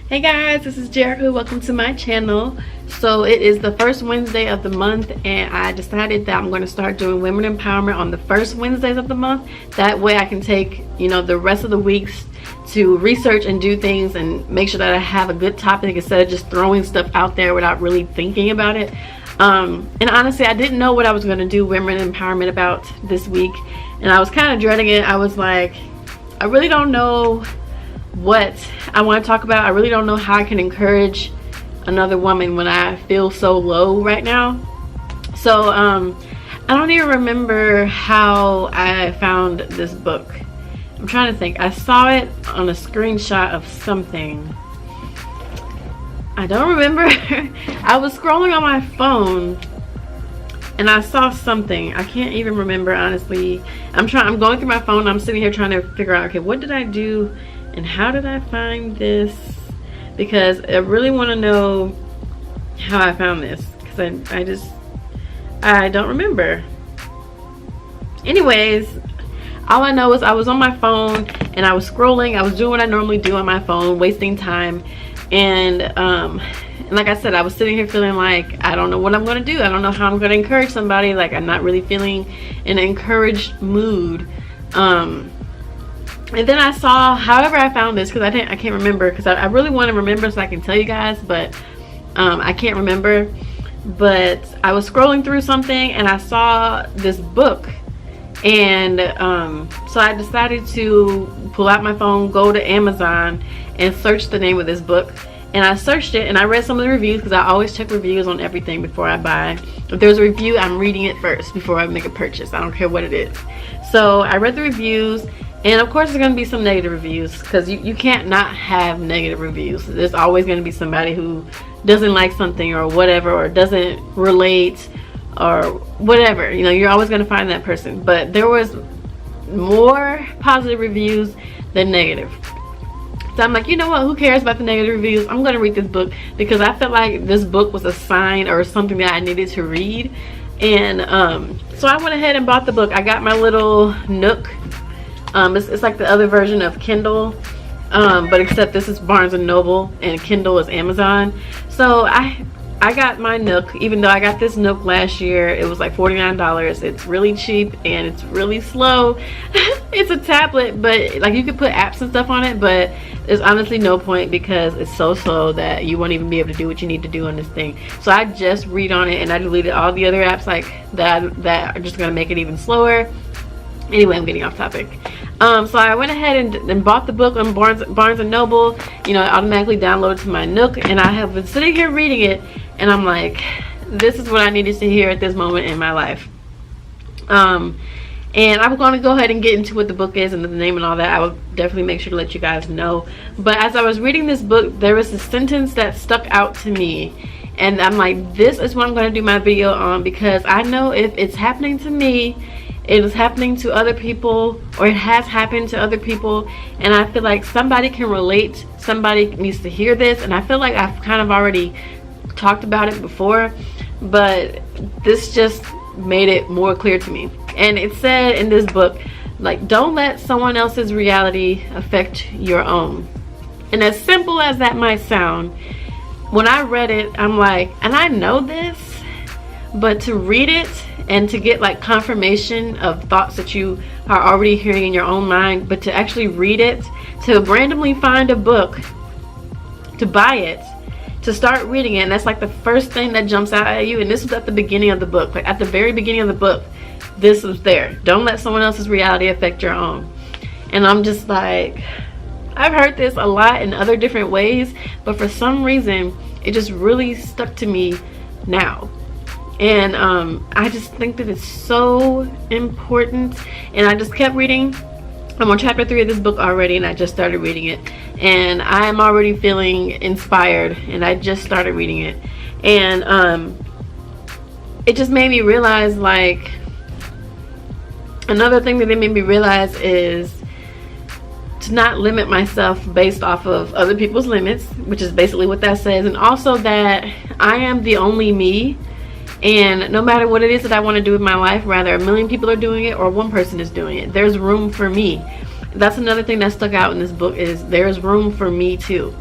Hey guys, this is Jerika. Welcome to my channel. So it is the first Wednesday of the month, and I decided that I'm going to start doing women empowerment on the first Wednesdays of the month. That way I can take, the rest of the weeks to research and do things and make sure that I have a good topic instead of just throwing stuff out there without really thinking about it. And honestly, I didn't know what I was going to do women empowerment about this week, and I was kind of dreading it. I was like, I really don't know what I want to talk about. I really don't know how I can encourage another woman when I feel so low right now. So I don't even remember how I found this book. I'm trying to think. I saw it on a screenshot of something. I don't remember. I was scrolling on my phone and I saw something. I can't even remember, honestly. I'm going through my phone. I'm sitting here trying to figure out, okay, what did I do and how did I find this? Because I really want to know how I found this, because I don't remember. Anyways, all I know is I was on my phone and I was scrolling. I was doing what I normally do on my phone, wasting time. And like I said, I was sitting here feeling like I don't know what I'm going to do. I don't know how I'm going to encourage somebody. Like, I'm not really feeling in an encouraged mood. And then I saw, however I found this, because I can't remember, because I really want to remember so I can tell you guys, but I can't remember. But I was scrolling through something and I saw this book, and so I decided to pull out my phone, go to Amazon, and search the name of this book. And I searched it and I read some of the reviews, because I always check reviews on everything before I buy. If there's a review, I'm reading it first before I make a purchase. I don't care what it is. So I read the reviews, and of course there's going to be some negative reviews, because you can't not have negative reviews. There's always going to be somebody who doesn't like something or whatever, or doesn't relate or whatever. You're always going to find that person. But there was more positive reviews than negative. So I'm like, you know what, who cares about the negative reviews? I'm going to read this book, because I felt like this book was a sign or something that I needed to read. And so I went ahead and bought the book. I got my little Nook. It's like the other version of Kindle, but except this is Barnes & Noble and Kindle is Amazon. So I got my Nook, even though I got this Nook last year. It was like $49. It's really cheap and it's really slow. It's a tablet, but like, you could put apps and stuff on it, but there's honestly no point, because it's so slow that you won't even be able to do what you need to do on this thing. So I just read on it, and I deleted all the other apps like that are just gonna make it even slower. Anyway, I'm getting off topic. So I went ahead and bought the book on Barnes & Noble. It automatically downloaded to my Nook, and I have been sitting here reading it, and I'm like, this is what I needed to hear at this moment in my life. And I'm going to go ahead and get into what the book is and the name and all that. I will definitely make sure to let you guys know. But as I was reading this book, there was a sentence that stuck out to me, and I'm like, this is what I'm going to do my video on, because I know if it's happening to me, it is happening to other people, or it has happened to other people, and I feel like somebody can relate. Somebody needs to hear this, and I feel like I've kind of already talked about it before, but this just made it more clear to me. And it said in this book, like, don't let someone else's reality affect your own. And as simple as that might sound, when I read it, I'm like, and I know this, but to read it and to get like confirmation of thoughts that you are already hearing in your own mind, but to actually read it, to randomly find a book, to buy it, to start reading it, and that's like the first thing that jumps out at you. And this was at the beginning of the book, like at the very beginning of the book, this was there. Don't let someone else's reality affect your own. And I'm just like, I've heard this a lot in other different ways, but for some reason it just really stuck to me now. And I just think that it's so important. And I just kept reading. I'm on chapter 3 of this book already, and I just started reading it, and I am already feeling inspired, and I just started reading it. And it just made me realize, like, another thing that it made me realize is to not limit myself based off of other people's limits, which is basically what that says. And also that I am the only me, and no matter what it is that I want to do with my life, whether a million people are doing it or one person is doing it, there's room for me. That's another thing that stuck out in this book, is there's room for me too.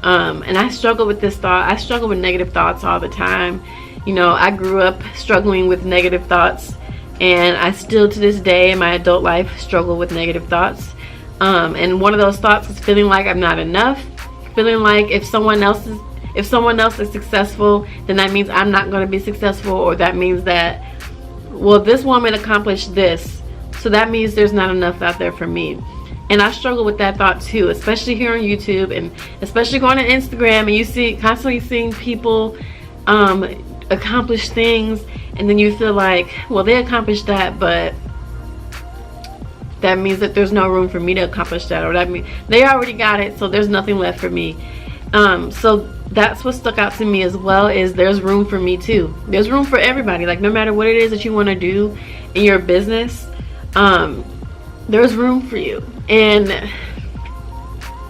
And I struggle with this thought. I struggle with negative thoughts all the time. You know, I grew up struggling with negative thoughts, and I still to this day in my adult life struggle with negative thoughts. And one of those thoughts is feeling like I'm not enough, feeling like if someone else is successful, then that means I'm not going to be successful, or that means that, well, this woman accomplished this, so that means there's not enough out there for me. And I struggle with that thought too, especially here on YouTube, and especially going to Instagram, and you see constantly seeing people accomplish things, and then you feel like, well, they accomplished that, but that means that there's no room for me to accomplish that, or that means they already got it, so there's nothing left for me. So that's what stuck out to me as well, is there's room for me too. There's room for everybody. Like, no matter what it is that you want to do in your business, there's room for you. And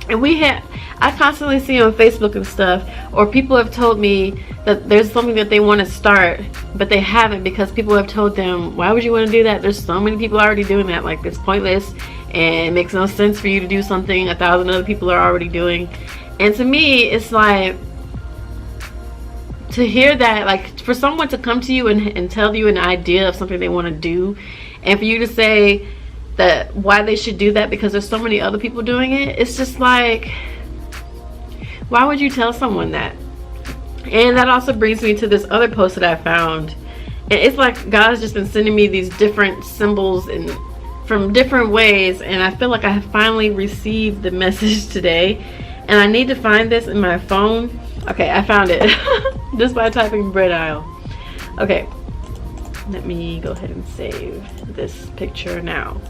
I constantly see on Facebook and stuff, or people have told me that there's something that they want to start, but they haven't, because people have told them, why would you want to do that? There's so many people already doing that. Like, it's pointless, and it makes no sense for you to do something 1,000 other people are already doing. And to me, it's like, to hear that, like, for someone to come to you and tell you an idea of something they want to do, and for you to say that why they should do that because there's so many other people doing it, it's just like, why would you tell someone that? And that also brings me to this other post that I found, and it's like God's just been sending me these different symbols and from different ways, and I feel like I have finally received the message today. And I need to find this in my phone. Okay, I found it just by typing bread aisle. Okay, let me go ahead and save this picture now.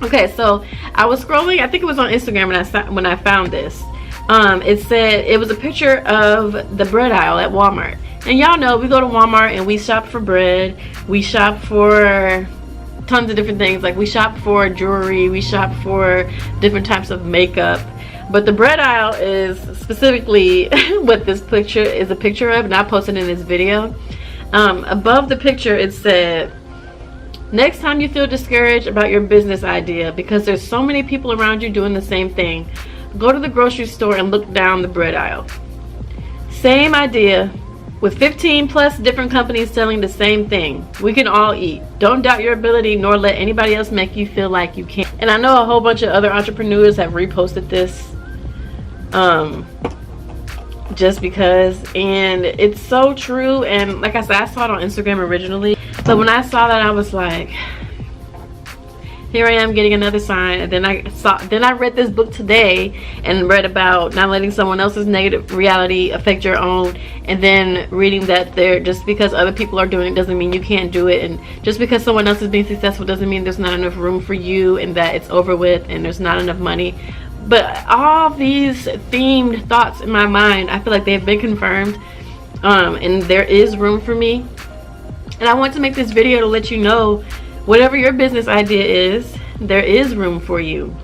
Okay, so I was scrolling, I think it was on Instagram when I found this. It said, it was a picture of the bread aisle at Walmart. And y'all know, we go to Walmart and we shop for bread, we shop for tons of different things. Like, we shop for jewelry, we shop for different types of makeup. But the bread aisle is specifically what this picture is a picture of, and I posted in this video. Above the picture it said, next time you feel discouraged about your business idea because there's so many people around you doing the same thing, go to the grocery store and look down the bread aisle. Same idea, with 15 plus different companies selling the same thing. We can all eat. Don't doubt your ability, nor let anybody else make you feel like you can't. And I know a whole bunch of other entrepreneurs have reposted this just because, and it's so true. And like I said, I saw it on Instagram originally, but when I saw that, I was like, here I am getting another sign. And then I read this book today and read about not letting someone else's negative reality affect your own, and then reading that just because other people are doing it doesn't mean you can't do it, and just because someone else is being successful doesn't mean there's not enough room for you, and that it's over with and there's not enough money. But all these themed thoughts in my mind, I feel like they've been confirmed, and there is room for me. And I want to make this video to let you know, whatever your business idea is, there is room for you.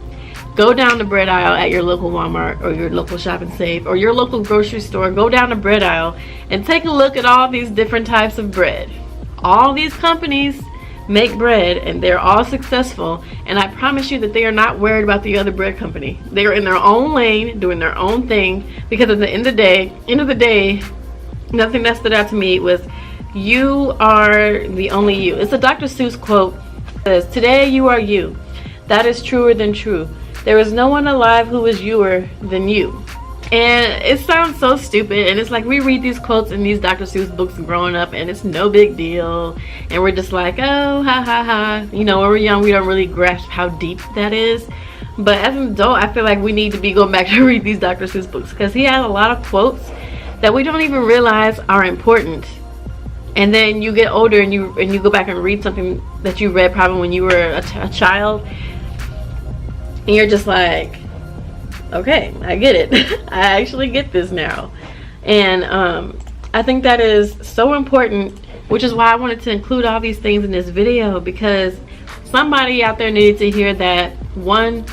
Go down the bread aisle at your local Walmart or your local Shop and Save or your local grocery store. Go down the bread aisle and take a look at all these different types of bread. All these companies make bread, and they're all successful, and I promise you that they are not worried about the other bread company. They are in their own lane doing their own thing, because at the end of the day, nothing that stood out to me was, you are the only you. It's a Dr. Seuss quote. It says, today you are you. That is truer than true. There is no one alive who is youer than you. And it sounds so stupid, and it's like we read these quotes in these Dr. Seuss books growing up, and it's no big deal, and we're just like, oh, ha ha ha. You know, when we're young, we don't really grasp how deep that is. But as an adult, I feel like we need to be going back to read these Dr. Seuss books, because he has a lot of quotes that we don't even realize are important. And then you get older and you go back and read something that you read probably when you were a child, and you're just like, okay, I get it. I actually get this now. And I think that is so important, which is why I wanted to include all these things in this video, because somebody out there needed to hear that, one,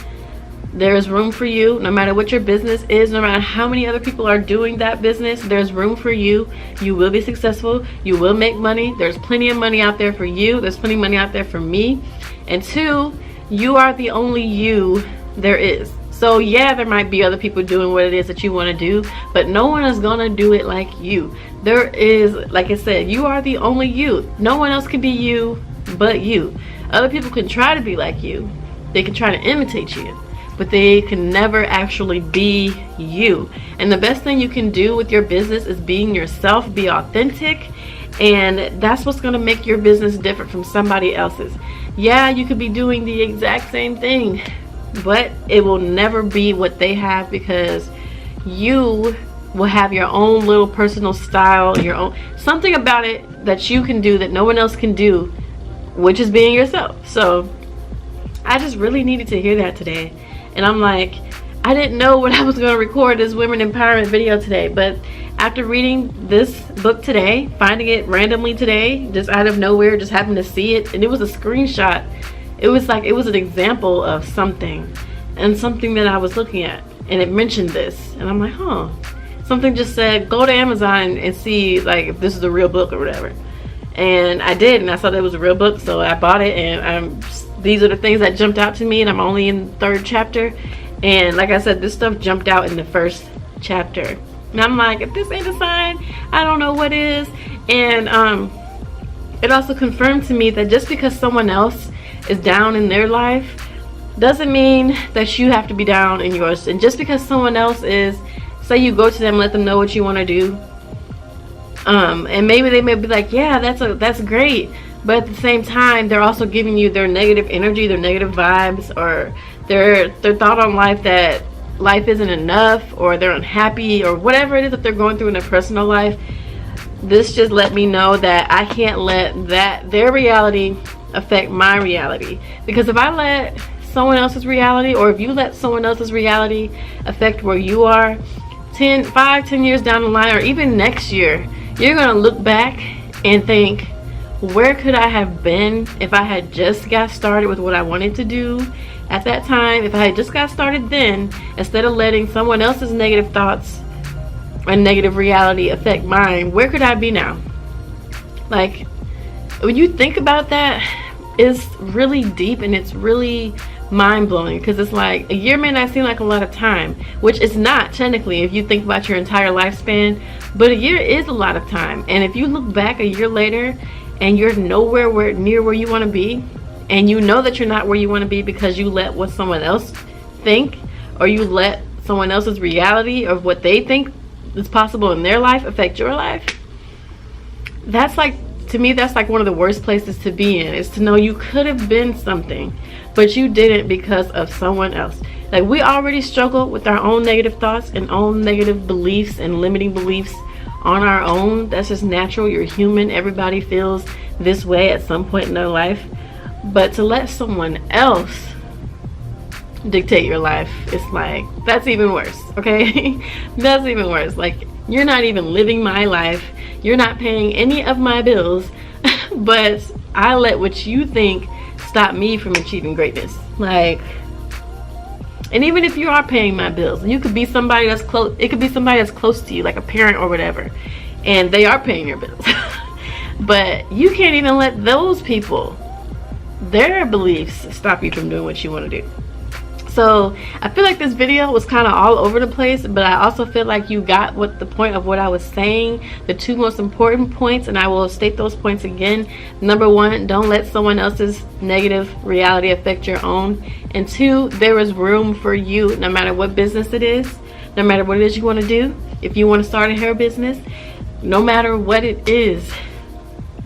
there is room for you. No matter what your business is, no matter how many other people are doing that business, there's room for you. You will be successful. You will make money. There's plenty of money out there for you. There's plenty of money out there for me. And two, you are the only you there is. So yeah, there might be other people doing what it is that you want to do, but no one is gonna do it like you. There is, like I said, you are the only you. No one else can be you but you. Other people can try to be like you. They can try to imitate you, but they can never actually be you. And the best thing you can do with your business is being yourself, be authentic, and that's what's going to make your business different from somebody else's. Yeah, you could be doing the exact same thing, but it will never be what they have, because you will have your own little personal style, your own something about it that you can do that no one else can do, which is being yourself. So I just really needed to hear that today. And I'm like, I didn't know what I was going to record this women empowerment video today, but after reading this book today, finding it randomly today, just out of nowhere, just happened to see it, and it was a screenshot. It was like, it was an example of something, and something that I was looking at, and it mentioned this, and I'm like, huh. Something just said, go to Amazon and see like if this is a real book or whatever. And I did, and I saw that it was a real book, so I bought it, and these are the things that jumped out to me, and I'm only in the 3rd chapter. And like I said, this stuff jumped out in the 1st chapter. And I'm like, if this ain't a sign, I don't know what is. And it also confirmed to me that just because someone else is down in their life doesn't mean that you have to be down in yours. And just because someone else is, say you go to them, let them know what you want to do, and maybe they may be like, yeah, that's great, but at the same time they're also giving you their negative energy, their negative vibes, or their thought on life, that life isn't enough, or they're unhappy, or whatever it is that they're going through in their personal life. This just let me know that I can't let their reality affect my reality, because if I let someone else's reality, or if you let someone else's reality affect where you are 5-10 years down the line, or even next year, you're gonna look back and think, where could I have been if I had just got started with what I wanted to do at that time? If I had just got started then, instead of letting someone else's negative thoughts and negative reality affect mine, where could I be now? Like, when you think about that, it's really deep, and it's really mind-blowing, because it's like, a year may not seem like a lot of time, which is not technically if you think about your entire lifespan, but a year is a lot of time. And if you look back a year later and you're nowhere near where you want to be, and you know that you're not where you want to be because you let what someone else think, or you let someone else's reality of what they think is possible in their life affect your life, that's like, to me, that's like one of the worst places to be in, is to know you could have been something, but you didn't because of someone else. Like, we already struggle with our own negative thoughts and own negative beliefs and limiting beliefs on our own. That's just natural. You're human. Everybody feels this way at some point in their life. But to let someone else dictate your life, it's like, that's even worse, okay? That's even worse. Like, you're not even living my life. You're not paying any of my bills, but I let what you think stop me from achieving greatness. Like, and even if you are paying my bills, you could be somebody that's close, it could be somebody that's close to you, like a parent or whatever, and they are paying your bills. But you can't even let those people, their beliefs, stop you from doing what you want to do. So I feel like this video was kind of all over the place, but I also feel like you got what the point of what I was saying, the 2 most important points, and I will state those points again. Number 1, don't let someone else's negative reality affect your own. And 2, there is room for you, no matter what business it is, no matter what it is you want to do. If you want to start a hair business, no matter what it is,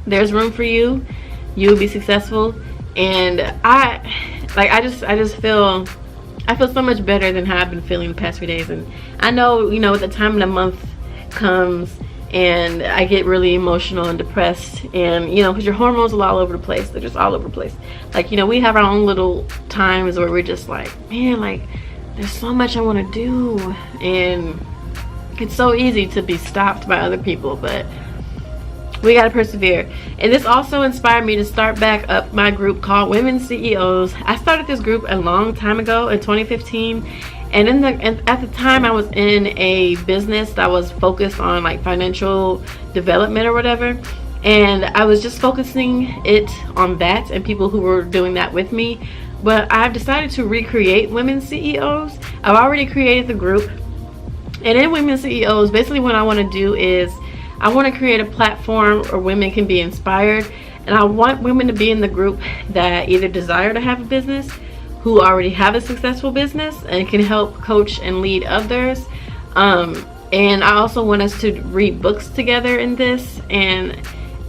there's room for you. You will be successful. And I just feel so much better than how I've been feeling the past few days. And I know, you know, the time of the month comes and I get really emotional and depressed, and you know, because your hormones are all over the place. They're just all over the place. Like, you know, we have our own little times where we're just like, man, like, there's so much I want to do, and it's so easy to be stopped by other people, but we gotta persevere. And this also inspired me to start back up my group called Women CEOs. I started this group a long time ago in 2015, and at the time I was in a business that was focused on like financial development or whatever, and I was just focusing it on that and people who were doing that with me. but I've decided to recreate Women CEOs. I've already created the group, and in Women CEOs, basically what I want to do is I want to create a platform where women can be inspired, and I want women to be in the group that either desire to have a business, who already have a successful business and can help coach and lead others. And I also want us to read books together in this. And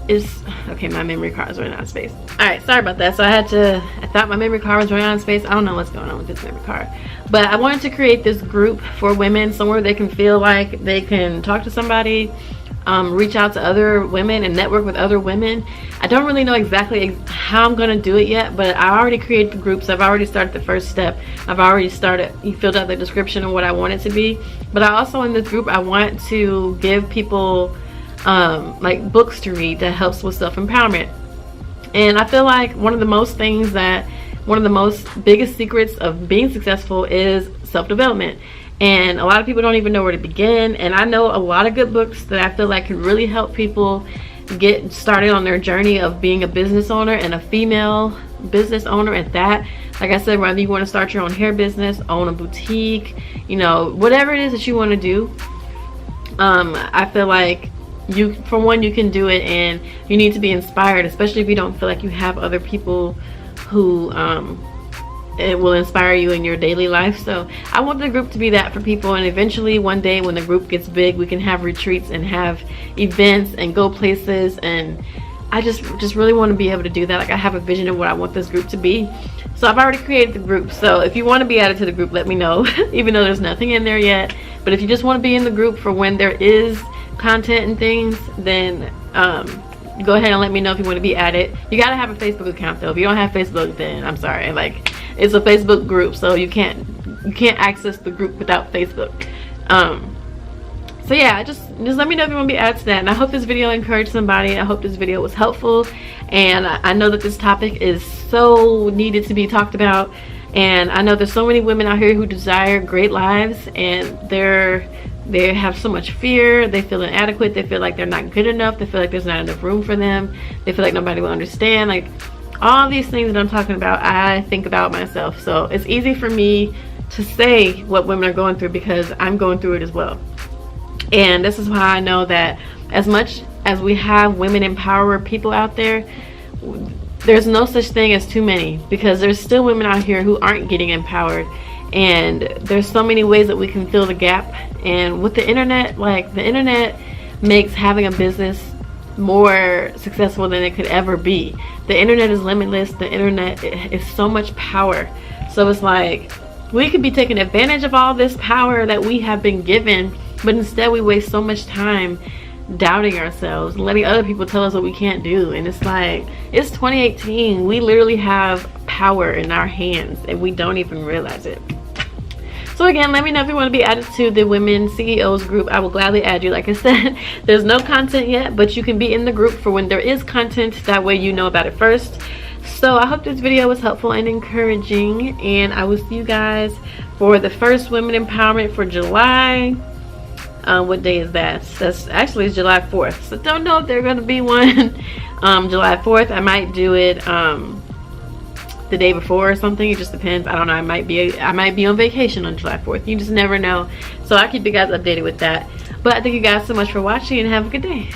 it's okay, my memory card is running out of space. All right, sorry about that. So I thought my memory card was running out of space. I don't know what's going on with this memory card, but I wanted to create this group for women, somewhere they can feel like they can talk to somebody, reach out to other women and network with other women. I don't really know exactly how I'm going to do it yet, but I already created the groups. I've already started the first step. I've already filled out the description of what I want it to be. But I also, in this group, I want to give people like books to read that helps with self-empowerment. And I feel like one of the most biggest secrets of being successful is self-development. And a lot of people don't even know where to begin. And I know a lot of good books that I feel like can really help people get started on their journey of being a business owner, and a female business owner at that. Like I said, whether you want to start your own hair business, own a boutique, you know, whatever it is that you want to do, I feel like you can do it, and you need to be inspired, especially if you don't feel like you have other people who it will inspire you in your daily life. So I want the group to be that for people, and eventually one day when the group gets big, we can have retreats and have events and go places. And I just really want to be able to do that. Like, I have a vision of what I want this group to be. So I've already created the group. So if you want to be added to the group, let me know. Even though there's nothing in there yet, but if you just want to be in the group for when there is content and things, then go ahead and let me know if you want to be added. You gotta have a Facebook account though. If you don't have Facebook, then I'm sorry, like, it's a Facebook group, so you can't access the group without Facebook. So yeah, just let me know if you want to be added to that. And I hope this video encouraged somebody. I hope this video was helpful, and I know that this topic is so needed to be talked about. And I know there's so many women out here who desire great lives, and they have so much fear. They feel inadequate. They feel like they're not good enough. They feel like there's not enough room for them. They feel like nobody will understand. Like, all these things that I'm talking about, I think about myself. So it's easy for me to say what women are going through because I'm going through it as well. And this is why I know that as much as we have women empower people out there, there's no such thing as too many, because there's still women out here who aren't getting empowered. And there's so many ways that we can fill the gap. And with the internet, like, the internet makes having a business more successful than it could ever be. The internet is limitless. The internet is so much power. So it's like, we could be taking advantage of all this power that we have been given, but instead we waste so much time doubting ourselves and letting other people tell us what we can't do. And it's like, it's 2018. We literally have power in our hands and we don't even realize it. So again, let me know if you want to be added to the Women CEOs group. I will gladly add you. Like I said, there's no content yet, but you can be in the group for when there is content. That way you know about it first. So I hope this video was helpful and encouraging, and I will see you guys for the first Women Empowerment for July. What day is that? That's actually, it's July 4th. So don't know if there's going to be one July 4th. I might do it the day before or something. It just depends. I don't know. I might be on vacation on July 4th. You just never know. So I'll keep you guys updated with that. But I thank you guys so much for watching, and have a good day.